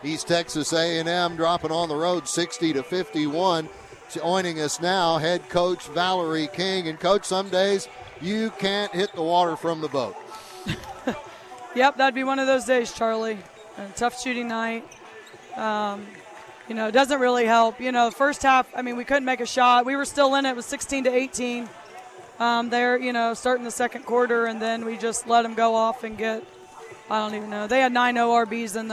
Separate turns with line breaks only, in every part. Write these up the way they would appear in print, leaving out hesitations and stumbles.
East Texas A&M dropping on the road 60-51. Joining us now, head coach Valerie King. And, Coach, some days you can't hit the water from the boat.
Yep, that'd be one of those days, Charlie. A tough shooting night. It doesn't really help. First half, we couldn't make a shot. We were still in it. It was 16-18 there, starting the second quarter, and then we just let them go off and get, I don't even know. They had 9 ORBs at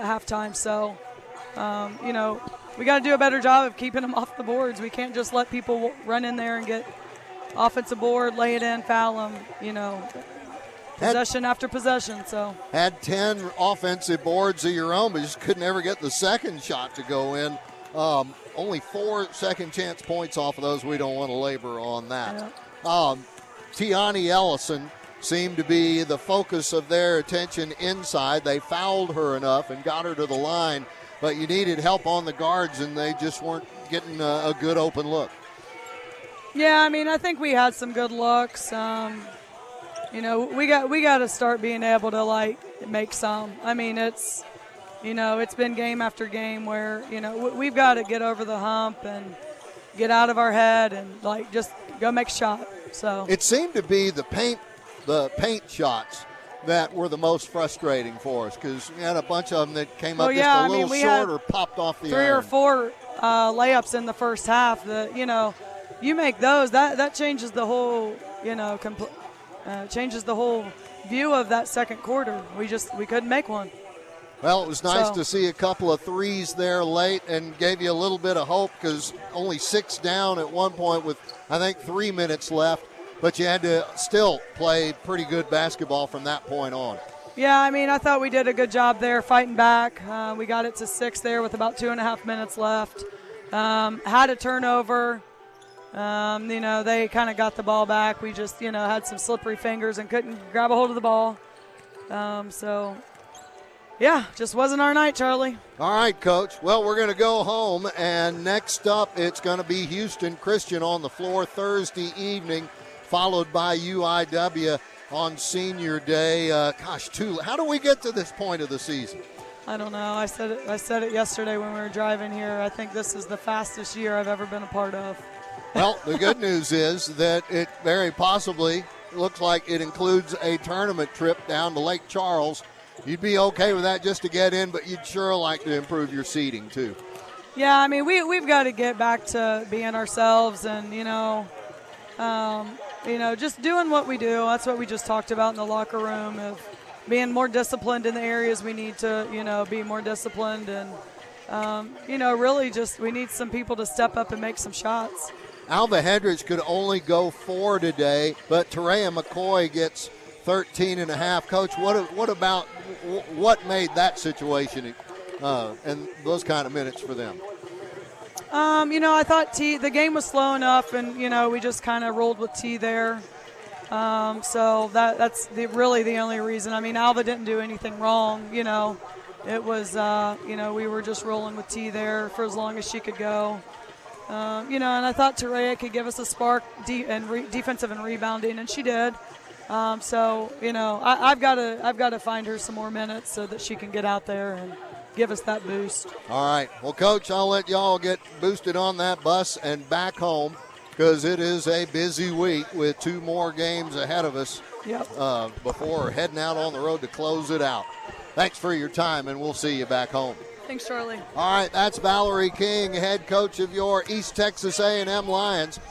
halftime, so, we got to do a better job of keeping them off the boards. We can't just let people run in there and get offensive board, lay it in, foul them, possession after possession. So
had 10 offensive boards of your own, but just couldn't ever get the second shot to go in. Only 4 second chance points off of those. We don't want to labor on that. Yeah. Tiani Ellison seemed to be the focus of their attention inside. They fouled her enough and got her to the line, but you needed help on the guards, and they just weren't getting a good open look.
Yeah, I think we had some good looks. We got to start being able to make some. It's it's been game after game where we've got to get over the hump and get out of our head and just go make a shot. So
it seemed to be the paint shots that were the most frustrating for us, because we had a bunch of them that came up just a little short or popped off the
3
iron.
or 4 layups in the first half that you make those, that changes the whole changes the whole view of that second quarter. We couldn't make one.
Well, it was nice to see a couple of threes there late and gave you a little bit of hope, because only 6 down at one point with, I think, 3 minutes left, but you had to still play pretty good basketball from that point on.
Yeah, I thought we did a good job there fighting back. We got it to 6 there with about 2.5 minutes left. Had a turnover. They kind of got the ball back. We just, had some slippery fingers and couldn't grab a hold of the ball. Just wasn't our night, Charlie.
All right, Coach. Well, we're going to go home, and next up it's going to be Houston Christian on the floor Thursday evening, followed by UIW on Senior Day. How do we get to this point of the season?
I don't know. I said it yesterday when we were driving here. I think this is the fastest year I've ever been a part of.
Well, the good news is that it very possibly looks like it includes a tournament trip down to Lake Charles. You'd be okay with that just to get in, but you'd sure like to improve your seating too.
Yeah, we've got to get back to being ourselves and, just doing what we do. That's what we just talked about in the locker room, of being more disciplined in the areas we need to, be more disciplined. And, really just we need some people to step up and make some shots.
Alva Hendricks could only go 4 today, but Terea McCoy gets 13.5. Coach, what made that situation and those kind of minutes for them?
I thought the game was slow enough, and we just kind of rolled with T there. So that's really the only reason. Alva didn't do anything wrong. It was we were just rolling with T there for as long as she could go. And I thought Terea could give us a spark defensive and rebounding, and she did. I've got to find her some more minutes so that she can get out there and give us that boost.
All right. Well, Coach, I'll let y'all get boosted on that bus and back home, because it is a busy week with 2 more games ahead of us.
Yep.
Before heading out on the road to close it out. Thanks for your time, and we'll see you back home.
Thanks, Charlie.
All right, that's Valerie King, head coach of your East Texas A&M Lions.